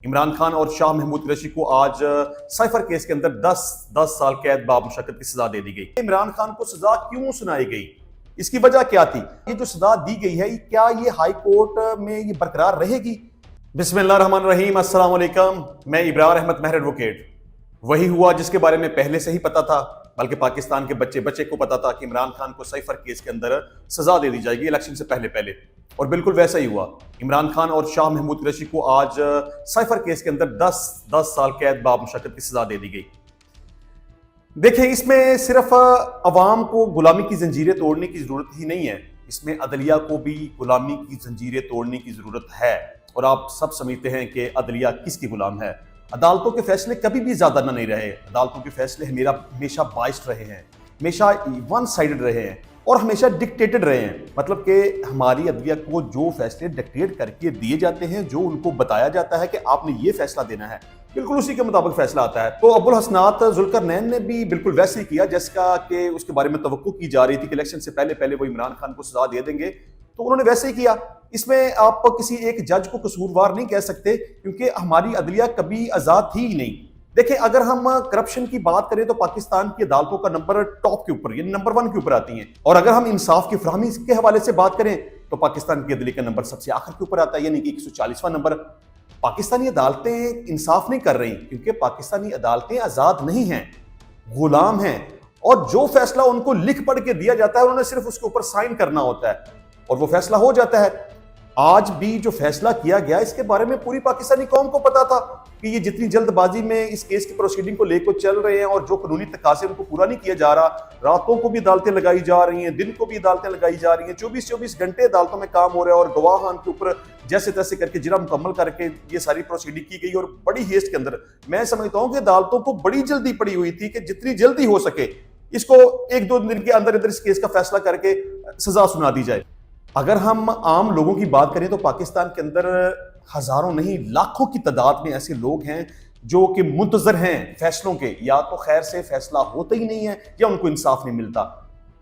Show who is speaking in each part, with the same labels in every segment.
Speaker 1: इमरान खान और शाह महमूद कुरैशी को आज साइफर केस के अंदर 10 साल कैद बामुशक्कत की सजा दे दी गई। इमरान खान को सजा क्यों सुनाई गई, इसकी वजह क्या थी? ये जो सजा दी गई है, क्या ये हाई कोर्ट में ये बरकरार रहेगी? बिस्मिल्लाहिर्रहमानिर्रहीम, अस्सलाम वालेकुम। मैं इब्रार अहमद महर एडवोकेट। वही हुआ जिसके बारे में पहले से ही पता था, बल्कि पाकिस्तान के बच्चे बच्चे को पता था कि इमरान खान को साइफर केस के अंदर सजा दे दी जाएगी इलेक्शन से पहले पहले, और बिल्कुल वैसा ही हुआ। इमरान खान और शाह महमूद कुरैशी को आज साइफर केस के अंदर 10 साल कैद बामुशक्कत की सजा दे दी गई। देखिए, इसमें सिर्फ अवाम को गुलामी की जंजीरें तोड़ने की जरूरत ही नहीं है, इसमें अदलिया को भी गुलामी की जंजीरें तोड़ने की जरूरत है। और आप सब समझते हैं कि अदलिया किसकी गुलाम है। अदालतों के फैसले कभी भी ज्यादा नहीं रहे। अदालतों के फैसले हमेशा बाइस्ड रहे हैं, हमेशा वन साइडेड रहे हैं और हमेशा डिक्टेटेड रहे हैं। मतलब कि हमारी अदलिया को जो फैसले डिक्टेट करके दिए जाते हैं, जो उनको बताया जाता है कि आपने ये फैसला देना है, बिल्कुल उसी के मुताबिक फैसला आता है। तो अब्दुल हसनात जुल्करनैन ने भी बिल्कुल वैसे ही किया जैसा कि उसके बारे में तवक्को की जा रही थी कि इलेक्शन से पहले पहले वो इमरान खान को सजा दे देंगे, तो उन्होंने वैसे ही किया। इसमें आप किसी एक जज को कसूरवार नहीं कह सकते, क्योंकि हमारी अदलिया कभी आजाद थी ही नहीं। देखिए, अगर हम करप्शन की बात करें तो पाकिस्तान की अदालतों का नंबर टॉप के ऊपर, यानी नंबर 1 के ऊपर आती हैं। और अगर हम इंसाफ की फराहमी के हवाले से बात करें तो पाकिस्तान की अदलिया का नंबर सबसे आखिर के ऊपर आता है, यानी कि 140वां नंबर। पाकिस्तानी अदालतें इंसाफ नहीं कर रही, क्योंकि पाकिस्तानी अदालतें आजाद नहीं हैं, गुलाम हैं। और जो फैसला उनको लिख पढ़ के दिया जाता है, उन्होंने सिर्फ उसके ऊपर साइन करना होता है और वो फैसला हो जाता है। आज भी जो फैसला किया गया, इसके बारे में पूरी पाकिस्तानी कौम को पता था कि ये जितनी जल्दबाजी में इस केस की प्रोसीडिंग को लेकर चल रहे हैं और जो कानूनी तकाज़े उनको पूरा नहीं किया जा रहा, रातों को भी अदालतें लगाई जा रही हैं, दिन को भी अदालतें लगाई जा रही हैं, 24 घंटे अदालतों में काम हो रहा है और गवाहान के ऊपर जैसे तैसे करके जिरा मुकम्मल करके ये सारी प्रोसीडिंग की गई। और बड़ी हेस्ट के अंदर मैं समझता हूँ कि अदालतों को बड़ी जल्दी पड़ी हुई थी कि जितनी जल्दी हो सके इसको 1-2 दिन के अंदर इस केस का फैसला करके सजा सुना दी जाए। अगर हम आम लोगों की बात करें तो पाकिस्तान के अंदर हजारों नहीं लाखों की तादाद में ऐसे लोग हैं जो कि मुंतजर हैं फैसलों के। या तो खैर से फैसला होता ही नहीं है या उनको इंसाफ नहीं मिलता।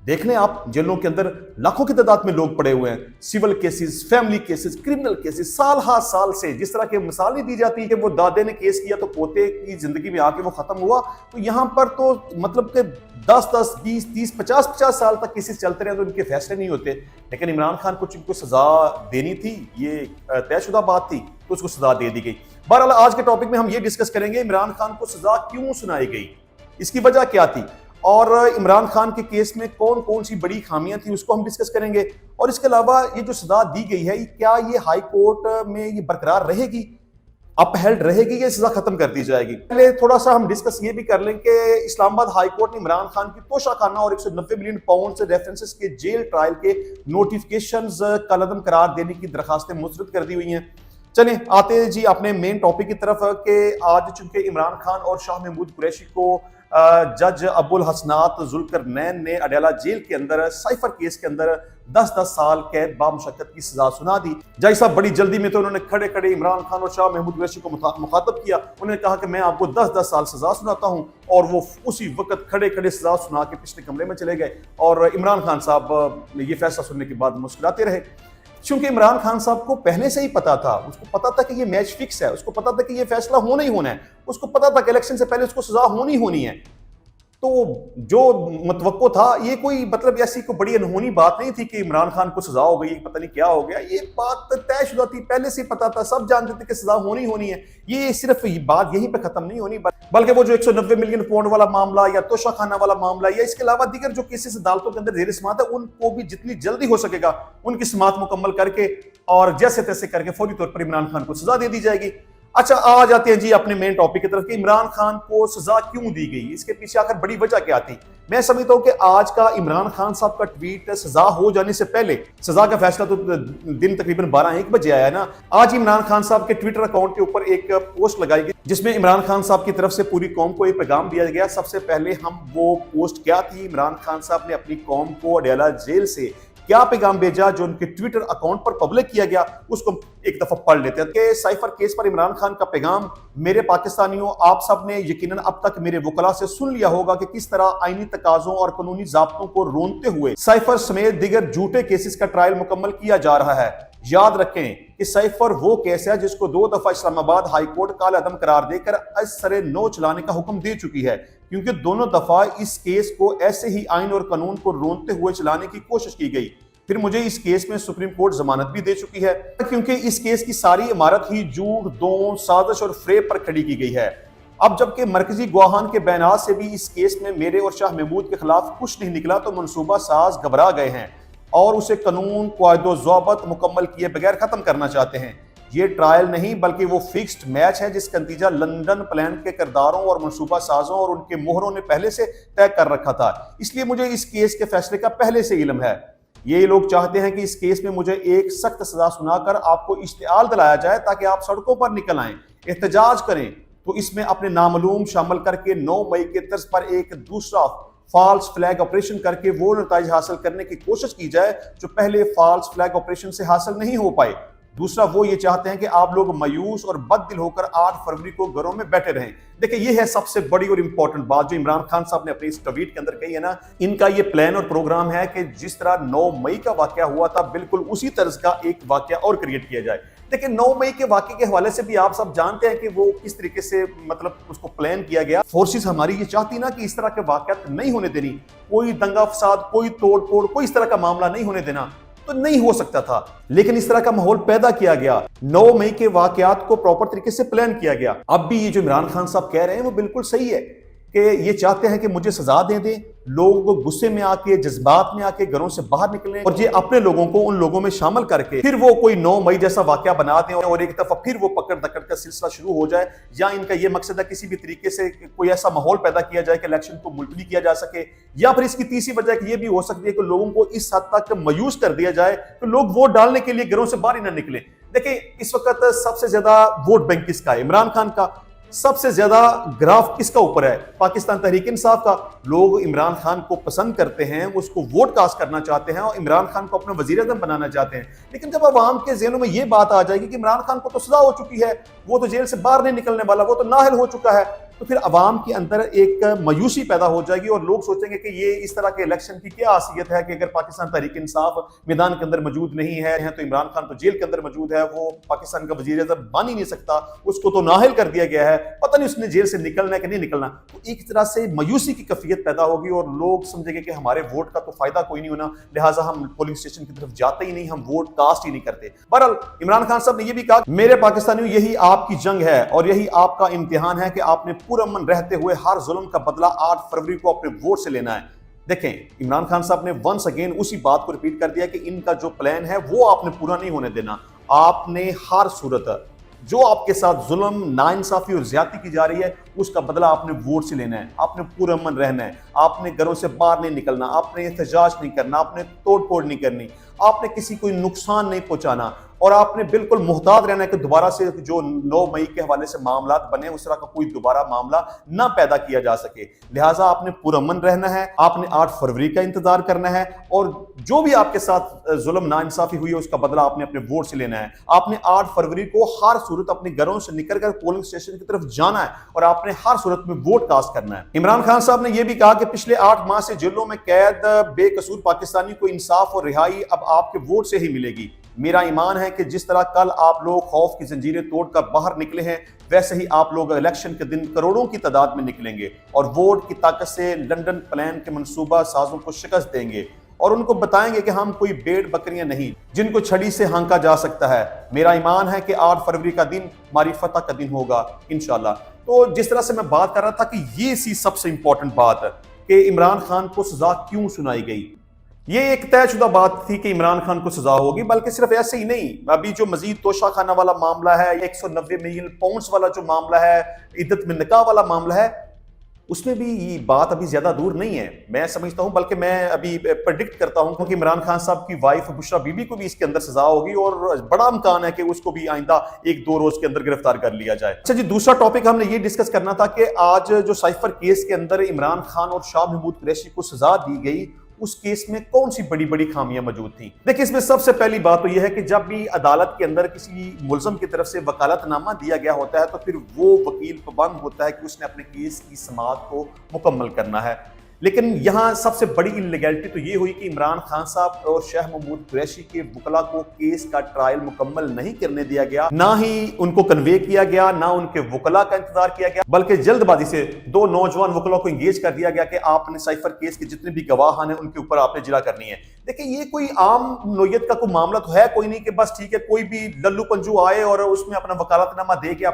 Speaker 1: देख लें आप, जेलों के अंदर लाखों की तादाद में लोग पड़े हुए हैं। Civil cases, family cases, criminal cases, साल हा साल से। जिस तरह की मिसाल नहीं दी जाती कि वो दादे ने केस किया तो पोते की जिंदगी में आके वो खत्म हुआ, तो यहाँ पर तो मतलब कि 10-10, 20, 30, 50 साल तक केसेस चलते रहे तो इनके फैसले नहीं होते। लेकिन इमरान खान को चूंकि सजा देनी थी, ये तयशुदा बात थी, तो उसको सजा दे दी गई। बहरहाल आज के टॉपिक में हम ये डिस्कस करेंगे इमरान खान को सजा क्यों सुनाई गई, इसकी वजह क्या थी, और इमरान खान के केस में कौन कौन सी बड़ी खामियां थी उसको हम डिस्कस करेंगे। और इसके अलावा ये जो सजा दी गई है, क्या ये हाई कोर्ट में ये बरकरार रहेगी, अपहेल्ड रहेगी, या सजा खत्म कर दी जाएगी? पहले थोड़ा सा हम डिस्कस ये भी कर लें कि इस्लामाबाद हाई कोर्ट ने इमरान खान की तोशाखाना और 190 मिलियन पाउंड से रेफरेंसेस के जेल ट्रायल के नोटिफिकेशंस कलअदम करार देने की दरखास्तें मुस्तरद कर दी हुई हैं। चलें आते जी अपने मेन टॉपिक की तरफ कि आज चूंकि इमरान खान और शाह महमूद कुरैशी को जज अब्दुल हसनात जुल्करनैन ने अडयाला जेल के अंदर साइफर केस के अंदर 10 साल कैद बामुशक्कत की सजा सुना दी। जज साहब बड़ी जल्दी में तो उन्होंने खड़े खड़े इमरान खान और शाह महमूद कुरैशी को मुखातब किया। उन्होंने कहा कि मैं आपको 10 साल सजा सुनाता हूं, और वो उसी वक्त खड़े खड़े सजा सुना के पिछले कमरे में चले गए। और इमरान खान साहब ये फैसला सुनने के बाद मुस्कुराते रहे, क्योंकि इमरान खान साहब को पहले से ही पता था, उसको पता था कि ये मैच फिक्स है, उसको पता था कि ये फैसला होना ही होना है, उसको पता था कि इलेक्शन से पहले उसको सजा होनी है। तो जो मतवक्को था, ये कोई मतलब ऐसी कोई बड़ी अनहोनी बात नहीं थी कि इमरान खान को सजा हो गई, पता नहीं क्या हो गया। ये बात तयशुदा थी, पहले से पता था, सब जानते थे कि सजा होनी है। ये सिर्फ बात यहीं पे खत्म नहीं होनी, बल्कि वो जो 190 मिलियन पाउंड वाला मामला या तोशाखाना वाला मामला या इसके अलावा दीगर जो केसेस अदालतों के अंदर जेर समाअत है, उनको भी जितनी जल्दी हो सकेगा उनकी समाअत मुकम्मल करके और जैसे तैसे करके फौरी तौर पर इमरान खान को सजा दे दी जाएगी। अच्छा, आ जाते हैं जी अपने मेन टॉपिक की तरफ कि इमरान खान को सजा क्यों दी गई, इसके पीछे आखिर बड़ी वजह क्या थी। मैं समझता हूं कि आज का इमरान खान साहब का ट्वीट सजा हो जाने से पहले, सजा का फैसला तो दिन तकरीबन 12-1 बजे आया ना, आज इमरान खान साहब के ट्विटर अकाउंट के ऊपर एक पोस्ट लगाई गई जिसमें इमरान खान साहब की तरफ से पूरी कौम को एक पैगाम दिया गया। सबसे पहले हम वो पोस्ट क्या थी, इमरान खान साहब ने अपनी कौम को अडयाला जेल से क्या पैगाम भेजा जो उनके ट्विटर अकाउंट पर पब्लिक किया गया, उसको एक दफा पढ़ लेते हैं कि साइफर केस पर इमरान खान का पैगाम। मेरे पाकिस्तानियों, आप सब ने यकीनन अब तक मेरे वकला से सुन लिया होगा कि किस तरह आईनी तकाजों और कानूनी ज़ाब्तों को रोनते हुए साइफर समेत दीगर झूठे केसेस का ट्रायल मुकम्मल किया जा रहा है। याद रखें कि साइफर वो केस है जिसको 2 दफा इस्लामाबाद हाई कोर्ट काले अदम करार देकर असरे नो चलाने का हुक्म दे चुकी है, क्योंकि दोनों दफा इस केस को ऐसे ही आइन और कानून को रोनते हुए चलाने की कोशिश की गई। फिर मुझे इस केस में सुप्रीम कोर्ट जमानत भी दे चुकी है, क्योंकि इस केस की सारी इमारत ही झूठ, दौन, साजिश और फ्रेब पर खड़ी की गई है। अब जबकि मरकजी गवाहान के बयानात से भी इस केस में मेरे और शाह महमूद के खिलाफ कुछ नहीं निकला, तो मनसूबा साज घबरा गए हैं और उसे कानून, कायदो ज़ाबत मुकम्मल किए बगैर खत्म करना चाहते हैं। ये ट्रायल नहीं बल्कि वो फिक्स्ड मैच है जिसका नतीजा लंदन प्लान के किरदारों और मनसूबा साजों और उनके मोहरों ने पहले से तय कर रखा था। इसलिए मुझे इस केस के फैसले का पहले से इल्म है। ये लोग चाहते हैं कि इस केस में मुझे एक सख्त सजा सुनाकर आपको इश्तिआल दिलाया जाए ताकि आप सड़कों पर निकल आएं, एहतजाज करें, तो इसमें अपने नामालूम शामिल करके 9 मई के तर्ज पर एक दूसरा फॉल्स फ्लैग ऑपरेशन करके वो नतीजे हासिल करने की कोशिश की जाए जो पहले फॉल्स फ्लैग ऑपरेशन से हासिल नहीं हो पाए। दूसरा, वो ये चाहते हैं कि आप लोग मायूस और बददिल होकर 8 फरवरी को घरों में बैठे रहें। देखिए, ये है सबसे बड़ी और इंपॉर्टेंट बात जो इमरान खान साहब ने अपने इस ट्वीट के अंदर कही है ना। इनका ये प्लान और प्रोग्राम है कि जिस तरह 9 मई का वाकया हुआ था, बिल्कुल उसी तरह का एक वाकया और क्रिएट किया जाए। देखिए, 9 मई के वाकये के हवाले से भी आप सब जानते हैं कि वो किस तरीके से मतलब उसको प्लान किया गया। फोर्सेस हमारी ये चाहती ना कि इस तरह के वाकयात नहीं होने देनी, कोई दंगा फसाद, कोई तोड़ फोड़, कोई इस तरह का मामला नहीं होने देना, तो नहीं हो सकता था। लेकिन इस तरह का माहौल पैदा किया गया, 9 मई के वाकयात को प्रॉपर तरीके से प्लान किया गया। अब भी ये जो इमरान खान साहब कह रहे हैं वो बिल्कुल सही है कि ये चाहते हैं कि मुझे सजा दे दें, लोगों को गुस्से में आके, जज्बात में आके घरों से बाहर निकलें और ये अपने लोगों को उन लोगों में शामिल करके फिर वो कोई 9 मई जैसा वाकया बना दें और एक दफा फिर वो पकड़ दकड़ का सिलसिला शुरू हो जाए। या इनका ये मकसद है किसी भी तरीके से कोई ऐसा माहौल पैदा किया जाए कि इलेक्शन को मुलतवी किया जा सके। या फिर इसकी तीसरी वजह ये भी हो सकती है कि लोगों को इस हद तक मायूस कर दिया जाए कि लोग वोट डालने के लिए घरों से बाहर ही ना निकले। देखिए, इस वक्त सबसे ज्यादा वोट बैंक किसका है? इमरान खान का। सबसे ज्यादा ग्राफ किसका ऊपर है? पाकिस्तान तहरीक इंसाफ का। लोग इमरान खान को पसंद करते हैं, उसको वोट कास्ट करना चाहते हैं और इमरान खान को अपना वजीर आज़म बनाना चाहते हैं। लेकिन जब अवाम के ज़हनों में ये बात आ जाएगी कि इमरान खान को तो सजा हो चुकी है, वो तो जेल से बाहर नहीं निकलने वाला, वो तो नाअहल हो चुका है, तो फिर अवाम के अंदर एक मायूसी पैदा हो जाएगी और लोग सोचेंगे कि ये इस तरह के इलेक्शन की क्या हैसियत है कि अगर पाकिस्तान तहरीक इंसाफ मैदान के अंदर मौजूद नहीं है तो इमरान खान तो जेल के अंदर मौजूद है, वो पाकिस्तान का वजीर आज़म बन ही नहीं सकता, उसको तो नाअहल कर दिया गया है, पता नहीं उसने जेल से निकलना है कि नहीं निकलना। तो एक तरह से मायूसी की कैफियत पैदा होगी और लोग समझेंगे कि हमारे वोट का तो फायदा कोई नहीं होना, लिहाजा हम पोलिंग स्टेशन की तरफ जाते ही नहीं, हम वोट कास्ट ही नहीं करते। बहरहाल इमरान खान साहब ने यह भी कहा, मेरे पाकिस्तानियों, यही आपकी जंग है और यही आपका इम्तिहान है कि आपने पुरअमन रहते हुए हर जुल्म का बदला 8 फरवरी को अपने वोट से लेना है। देखें, इमरान खान साहब ने वंस अगेन उसी बात को रिपीट कर दिया कि इनका जो प्लान है वो आपने पूरा नहीं होने देना। आपने हर सूरत जो आपके साथ जुल्म, नाइंसाफी और ज्यादती की जा रही है उसका बदला आपने वोट से लेना है। आपने पुरअमन रहना है, आपने घरों से बाहर नहीं निकलना, आपने एहतजाज नहीं करना, आपने तोड़ फोड़ नहीं करनी, आपने किसी को नुकसान नहीं पहुंचाना और आपने बिल्कुल मुहतात रहना है कि दोबारा से जो 9 मई के हवाले से मामला बने उस तरह का कोई दोबारा मामला ना पैदा किया जा सके। लिहाजा आपने पुरअमन रहना है, आपने 8 फरवरी का इंतजार करना है और जो भी आपके साथ जुल्म नाइंसाफी हुई है उसका बदला आपने अपने वोट से लेना है। आपने 8 फरवरी को हर सूरत अपने घरों से निकलकर पोलिंग स्टेशन की तरफ जाना है और आपने हर सूरत में वोट कास्ट करना है। इमरान खान साहब ने यह भी कहा कि पिछले 8 माह से जेलों में कैद बेकसूर पाकिस्तानी को इंसाफ और रिहाई अब आपके वोट से ही मिलेगी। मेरा ईमान है कि जिस तरह कल आप लोग खौफ की जंजीरें तोड़कर बाहर निकले हैं, वैसे ही आप लोग इलेक्शन के दिन करोड़ों की तादाद में निकलेंगे और वोट की ताकत से लंदन प्लान के मंसूबा साजों को शिकस्त देंगे और उनको बताएंगे कि हम कोई भेड़ बकरियां नहीं जिनको छड़ी से हांका जा सकता है। मेरा ईमान है कि 8 फरवरी का दिन हमारी फतह का दिन होगा इंशाल्लाह। तो जिस तरह से मैं बात कर रहा था कि ये सी सबसे इंपॉर्टेंट बात है कि इमरान खान को सजा क्यों सुनाई गई। ये एक तयशुदा बात थी कि इमरान खान को सजा होगी, बल्कि सिर्फ ऐसे ही नहीं, अभी जो मजीद तोशा खाना वाला मामला है, 190 मिलियन पाउंड्स वाला जो मामला है, इद्दत में निकाह वाला मामला है, उसमें भी ये बात अभी ज्यादा दूर नहीं है। मैं समझता हूं, बल्कि मैं अभी प्रेडिक्ट करता हूं कि इमरान खान साहब की वाइफ बुशरा बीबी को भी इसके अंदर सजा होगी और बड़ा इम्कान है कि उसको भी आइंदा 1-2 रोज के अंदर गिरफ्तार कर लिया जाए। अच्छा जी, दूसरा टॉपिक हमने ये डिस्कस करना था कि आज जो साइफर केस के अंदर इमरान खान और शाह महमूद कुरैशी को सजा दी गई, उस केस में कौन सी बड़ी बड़ी खामियां मौजूद थी। देखिए, इसमें सबसे पहली बात तो यह है कि जब भी अदालत के अंदर किसी मुलजम की तरफ से वकालतनामा दिया गया होता है तो फिर वो वकील पाबंद होता है कि उसने अपने केस की समाअत को मुकम्मल करना है। لیکن یہاں سب سے بڑی انلیگلٹی تو یہ ہوئی کہ عمران خان صاحب اور شاہ محمود قریشی کے وکلاء کو کیس کا ٹرائل مکمل نہیں کرنے دیا گیا، نہ ہی ان کو کنوے کیا گیا، نہ ان کے وکلاء کا انتظار کیا گیا، بلکہ جلد بازی سے دو نوجوان وکلاء کو انگیج کر دیا گیا کہ آپ نے سائفر کیس کے جتنے بھی گواہان ہیں ان کے اوپر آپ نے اجرا کرنی ہے۔ دیکھیں یہ کوئی عام نوعیت کا کوئی معاملہ تو ہے کوئی نہیں کہ بس ٹھیک ہے کوئی بھی للو پنجو آئے اور اس میں اپنا وکالت نامہ دے کے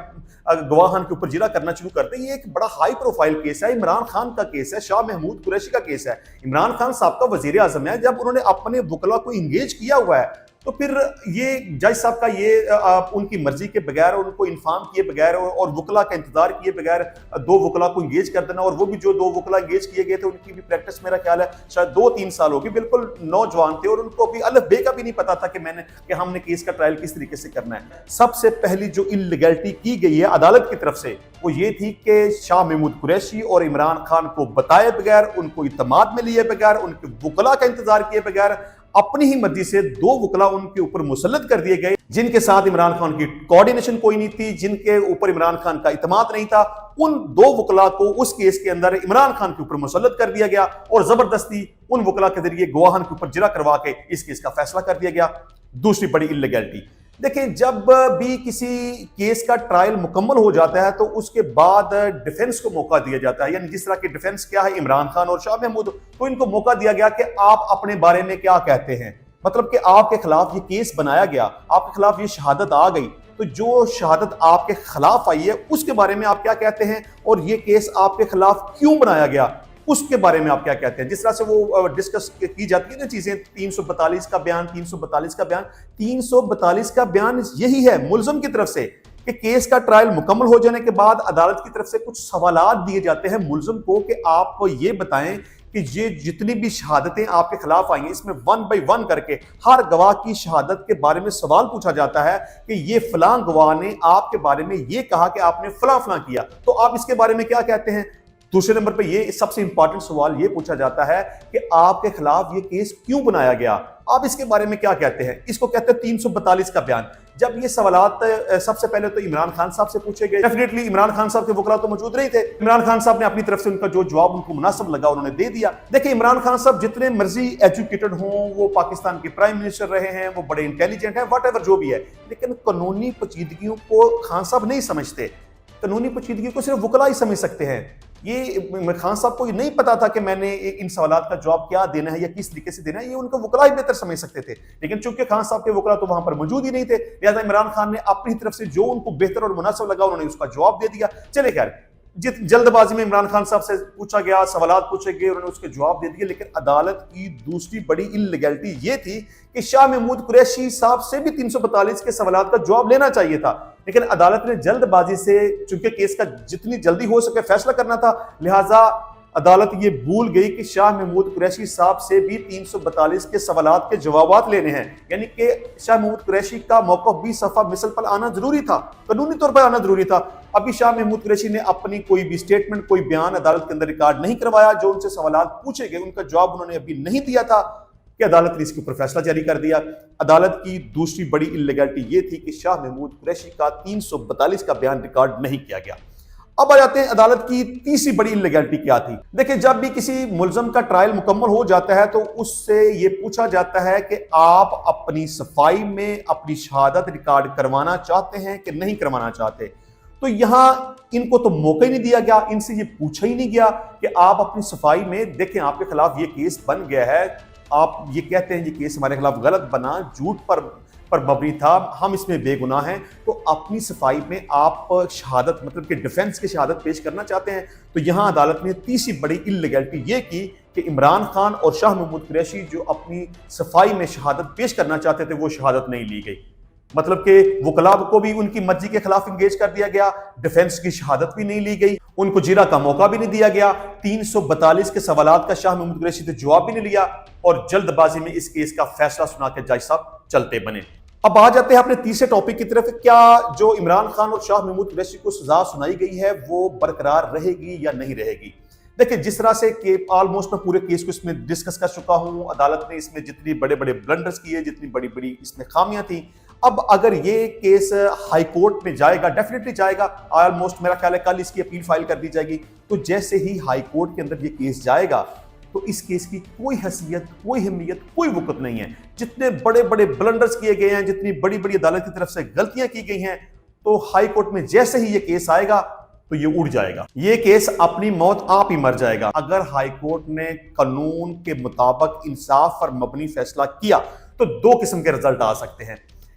Speaker 1: گواہان کے اوپر اجرا کرنا شروع کرتے ہیں۔ یہ ایک بڑا ہائی پروفائل کیس ہے، عمران خان کا کیس ہے، شاہ محمود قریشی کا کیس ہے۔ عمران خان صاحب کا وزیر اعظم ہے، جب انہوں نے اپنے وکلاء کو انگیج کیا ہوا ہے تو پھر یہ جج صاحب کا یہ ان کی مرضی کے بغیر، ان کو انفارم کیے بغیر اور وکلاء کا انتظار کیے بغیر دو وکلاء کو انگیج کر دینا، اور وہ بھی جو دو وکلاء انگیج کیے گئے تھے ان کی بھی پریکٹس میرا خیال ہے شاید 2-3 سال ہوگی، بالکل نوجوان تھے اور ان کو بھی الف بے کا بھی نہیں پتا تھا کہ ہم نے کیس کا ٹرائل کس طریقے سے کرنا ہے۔ سب سے پہلی جو انلیگلٹی کی گئی ہے عدالت کی طرف سے وہ یہ تھی کہ شاہ محمود قریشی اور عمران خان کو بتائے بغیر، ان کو اعتماد میں لیے بغیر، ان کے وکلاء کا انتظار کیے بغیر اپنی ہی مرضی سے دو وکلاء ان کے اوپر مسلط کر دیے گئے، جن کے ساتھ عمران خان کی کوارڈینیشن کوئی نہیں تھی، جن کے اوپر عمران خان کا اعتماد نہیں تھا۔ ان دو وکلاء کو اس کیس کے اندر عمران خان کے اوپر مسلط کر دیا گیا اور زبردستی ان وکلاء کے ذریعے گواہان کے اوپر جرا کروا کے اس کیس کا فیصلہ کر دیا گیا۔ دوسری بڑی انلیگلٹی، دیکھیں جب بھی کسی کیس کا ٹرائل مکمل ہو جاتا ہے تو اس کے بعد ڈیفنس کو موقع دیا جاتا ہے، یعنی جس طرح کی ڈیفنس کیا ہے عمران خان اور شاہ محمود، تو ان کو موقع دیا گیا کہ آپ اپنے بارے میں کیا کہتے ہیں، مطلب کہ آپ کے خلاف یہ کیس بنایا گیا، آپ کے خلاف یہ شہادت آ گئی، تو جو شہادت آپ کے خلاف آئی ہے اس کے بارے میں آپ کیا کہتے ہیں، اور یہ کیس آپ کے خلاف کیوں بنایا گیا اس کے بارے میں آپ کیا کہتے ہیں۔ جس طرح سے وہ ڈسکس کی جاتی ہے نا چیزیں، 342 کا بیان، 342 کا بیان، 342 کا بیان یہی ہے ملزم کی طرف سے کہ کیس کا ٹرائل مکمل ہو جانے کے بعد عدالت کی طرف سے کچھ سوالات دیے جاتے ہیں ملزم کو کہ آپ یہ بتائیں کہ یہ جتنی بھی شہادتیں آپ کے خلاف آئی ہیں اس میں 1 بائی 1 کر کے ہر گواہ کی شہادت کے بارے میں سوال پوچھا جاتا ہے کہ یہ فلاں گواہ نے آپ کے بارے میں یہ کہا کہ آپ نے فلاں فلاں کیا، تو آپ اس کے بارے میں کیا کہتے ہیں۔ دوسرے نمبر پہ یہ سب سے امپورٹنٹ سوال یہ پوچھا جاتا ہے کہ آپ کے خلاف یہ کیس کیوں بنایا گیا، آپ اس کے بارے میں کیا کہتے ہیں۔ اس کو کہتے ہیں 342 کا بیان۔ جب یہ سوالات سب سے پہلے تو عمران خان صاحب سے پوچھے گئے، ڈیفینیٹلی عمران خان صاحب کے وکلاء تو موجود نہیں تھے، عمران خان صاحب نے اپنی طرف سے ان کا جو جواب ان کو مناسب لگا انہوں نے دے دیا۔ دیکھیں عمران خان صاحب جتنے مرضی ایجوکیٹڈ ہوں، وہ پاکستان کے پرائم منسٹر رہے ہیں، وہ بڑے انٹیلیجنٹ ہیں، واٹ ایور جو بھی ہے، لیکن قانونی پیچیدگیوں کو خان صاحب نہیں سمجھتے، قانونی پیچیدگیوں کو صرف وکلاء ہی سمجھ سکتے ہیں۔ یہ خان صاحب کو یہ نہیں پتا تھا کہ میں نے ان سوالات کا جواب کیا دینا ہے یا کس طریقے سے دینا ہے، یہ ان کو وکلاء ہی بہتر سمجھ سکتے تھے، لیکن چونکہ خان صاحب کے وکلاء تو وہاں پر موجود ہی نہیں تھے، لہذا عمران خان نے اپنی طرف سے جو ان کو بہتر اور مناسب لگا انہوں نے اس کا جواب دے دیا۔ چلے خیر، جلد بازی میں عمران خان صاحب سے پوچھا گیا، سوالات پوچھے گئے، انہوں نے اس کے جواب دے دیے، لیکن عدالت کی دوسری بڑی انلیگلٹی یہ تھی کہ شاہ محمود قریشی صاحب سے بھی 342 کے سوالات کا جواب لینا چاہیے تھا، لیکن عدالت نے جلد بازی سے چونکہ کیس کا جتنی جلدی ہو سکے فیصلہ کرنا تھا، لہٰذا عدالت یہ بھول گئی کہ شاہ محمود قریشی صاحب سے بھی 342 کے سوالات کے جوابات لینے ہیں، یعنی کہ شاہ محمود قریشی کا موقف بھی صفحہ مثل پر آنا ضروری تھا، قانونی طور پر آنا ضروری تھا۔ ابھی شاہ محمود قریشی نے اپنی کوئی بھی سٹیٹمنٹ، کوئی بیان عدالت کے اندر ریکارڈ نہیں کروایا، جو ان سے سوالات پوچھے گئے ان کا جواب انہوں نے ابھی نہیں دیا تھا کہ عدالت نے اس کے اوپر فیصلہ جاری کر دیا۔ عدالت کی دوسری بڑی انلیگلٹی یہ تھی کہ شاہ محمود قریشی کا 342 کا بیان ریکارڈ نہیں کیا گیا۔ اب آ جاتے ہیں عدالت کی تیسری بڑی انلیگلٹی کیا تھی۔ دیکھیں جب بھی کسی ملزم کا ٹرائل مکمل ہو جاتا ہے تو اس سے یہ پوچھا جاتا ہے کہ آپ اپنی صفائی میں اپنی شہادت ریکارڈ کروانا چاہتے ہیں کہ نہیں کروانا چاہتے، تو یہاں ان کو تو موقع ہی نہیں دیا گیا، ان سے یہ پوچھا ہی نہیں گیا کہ آپ اپنی صفائی میں دیکھیں آپ کے خلاف یہ کیس بن گیا ہے، آپ یہ کہتے ہیں یہ کیس ہمارے خلاف غلط بنا، جھوٹ پر مبنی تھا، ہم اس میں بے گناہ ہیں، تو اپنی صفائی میں آپ شہادت مطلب کہ ڈیفنس کی شہادت پیش کرنا چاہتے ہیں۔ تو یہاں عدالت نے تیسری بڑی انلیگلٹی یہ کی کہ عمران خان اور شاہ محمود قریشی جو اپنی صفائی میں شہادت پیش کرنا چاہتے تھے وہ شہادت نہیں لی گئی، مطلب کہ وکلاء کو بھی ان کی مرضی کے خلاف انگیج کر دیا گیا، ڈیفنس کی شہادت بھی نہیں لی گئی، ان کو جرا کا موقع بھی نہیں دیا گیا، 342 کے سوالات کا شاہ محمود قریشی نے جواب بھی نہیں لیا، اور جلد بازی میں اس کیس کا فیصلہ سنا کے جج صاحب چلتے بنے۔ اب آ جاتے ہیں اپنے تیسرے ٹاپک کی طرف، کیا جو عمران خان اور شاہ محمود قریشی کو سزا سنائی گئی ہے وہ برقرار رہے گی یا نہیں رہے گی۔ دیکھیں جس طرح سے کہ آلموسٹ میں پورے کیس کو اس میں ڈسکس کر چکا ہوں، عدالت نے اس میں جتنی بڑے بڑے بلنڈرز کیے، جتنی بڑی بڑی اس میں خامیاں تھیں، اب اگر یہ کیس ہائی کورٹ میں جائے گا، ڈیفینیٹلی جائے گا، آلموسٹ میرا خیال ہے کل اس کی اپیل فائل کر دی جائے گی، تو جیسے ہی ہائی کورٹ کے اندر یہ کیس جائے گا تو اس کیس کی کوئی حیثیت، کوئی اہمیت، کوئی وقت نہیں ہے. جتنے بڑے بڑے بلنڈرز کیے گئے ہیں، جتنی بڑی بڑی عدالت کی طرف سے غلطیاں کی گئی ہیں، تو ہائی کورٹ میں جیسے ہی یہ کیس آئے گا تو یہ اڑ جائے گا. یہ کیس اپنی موت آپ ہی مر جائے گا. اگر ہائی کورٹ نے قانون کے مطابق انصاف پر مبنی فیصلہ کیا تو دو قسم کے رزلٹ آ سکتے ہیں.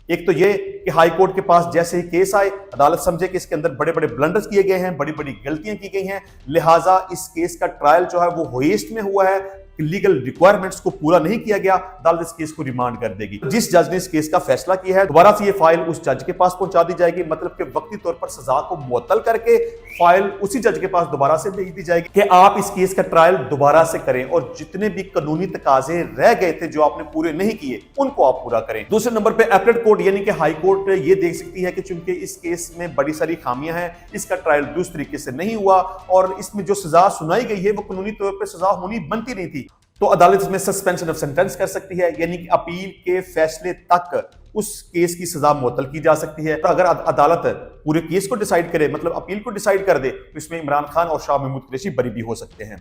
Speaker 1: ایک تو یہ کہ ہائی کورٹ کے پاس جیسے ہی کیس آئے، عدالت سمجھے کہ اس کے اندر بڑے بڑے بلنڈرز کیے گئے ہیں، بڑی بڑی غلطیاں کی گئی ہیں، لہٰذا اس کیس کا ٹرائل جو ہے وہ ہویسٹ میں ہوا ہے، لیگل ریکوائرمنٹس کو پورا نہیں کیا گیا، عدالت اس کیس کو ریمانڈ کر دے گی. جس جج نے اس کیس کا فیصلہ کیا ہے دوبارہ سے یہ فائل اس جج کے پاس پہنچا دی جائے گی، مطلب کہ وقتی طور پر سزا کو معطل کر کے فائل اسی جج کے پاس دوبارہ سے بھیج دی جائے گی کہ آپ اس کیس کا ٹرائل دوبارہ سے کریں، اور جتنے بھی قانونی تقاضے رہ گئے تھے جو آپ نے پورے نہیں کیے ان کو آپ پورا کریں. دوسرے نمبر پہ اپیلیٹ کورٹ یعنی کہ ہائی کورٹ یہ دیکھ سکتی ہے کہ چونکہ اس کیس میں بڑی ساری خامیاں ہیں، اس کا ٹرائل درست طریقے سے نہیں ہوا اور اس میں جو سزا سنائی گئی ہے وہ قانونی طور پہ سزا ہونی بنتی نہیں تھی، تو عدالت اس میں سسپینشن آف سینٹنس کر سکتی ہے، یعنی کہ اپیل کے فیصلے تک اس کیس کی سزا معطل کی جا سکتی ہے. تو اگر عدالت پورے کیس کو ڈیسائیڈ کرے، مطلب اپیل کو ڈیسائیڈ کر دے، تو اس میں عمران خان اور شاہ محمود قریشی بری بھی ہو سکتے ہیں.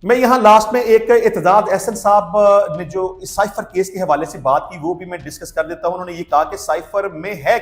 Speaker 1: میں یہاں لاسٹ میں ایک اعتزاز احسن صاحب نے جو سائفر کیس کے حوالے سے بات کی وہ بھی میں ڈسکس کر دیتا ہوں. انہوں نے یہ کہا کہ سائفر میں ہے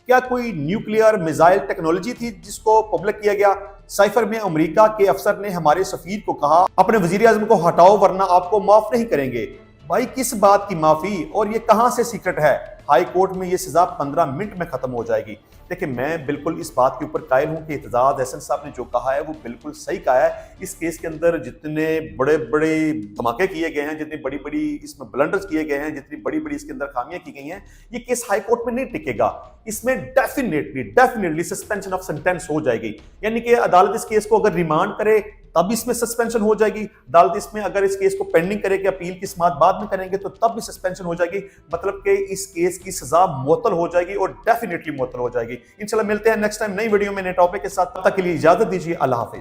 Speaker 1: کیا کوئی نیوکلیئر میزائل ٹیکنالوجی تھی جس کو پبلک کیا گیا؟ سائفر میں امریکہ کے افسر نے ہمارے سفیر کو کہا اپنے وزیر اعظم کو ہٹاؤ ورنہ آپ کو معاف نہیں کریں گے. بھائی کس بات کی معافی، اور یہ کہاں سے سیکرٹ ہے؟ ہائی کورٹ میں یہ سزا 15 منٹ میں ختم ہو جائے گی. دیکھیں میں بالکل اس بات کے اوپر قائل ہوں کہ اعتزاز احسن صاحب نے جو کہا ہے وہ بالکل صحیح کہا ہے. اس کیس کے اندر جتنے بڑے بڑے دھماکے کیے گئے ہیں، جتنی بڑی بڑی اس میں بلنڈرز کیے گئے ہیں، جتنی بڑی بڑی اس کے اندر خامیاں کی گئی ہیں، یہ کیس ہائی کورٹ میں نہیں ٹکے گا. اس میں ڈیفینیٹلی سسپینشن آف سینٹنس ہو جائے گی، یعنی کہ عدالت اس کیس کو اگر ریمانڈ کرے تب اس میں سسپینشن ہو جائے گی. عدالت اس میں اگر اس کیس کو پینڈنگ کرے کہ اپیل کی سماعت بعد میں کریں گے تو تب بھی سسپینشن ہو جائے گی، مطلب کہ اس کیس کی سزا معطل ہو جائے گی اور ڈیفینیٹلی معطل ہو جائے گی. انشاءاللہ ملتے ہیں نیکسٹ ٹائم نئی ویڈیو میں نئے ٹاپک کے ساتھ. تب تک کے لیے اجازت دیجیے. اللہ حافظ.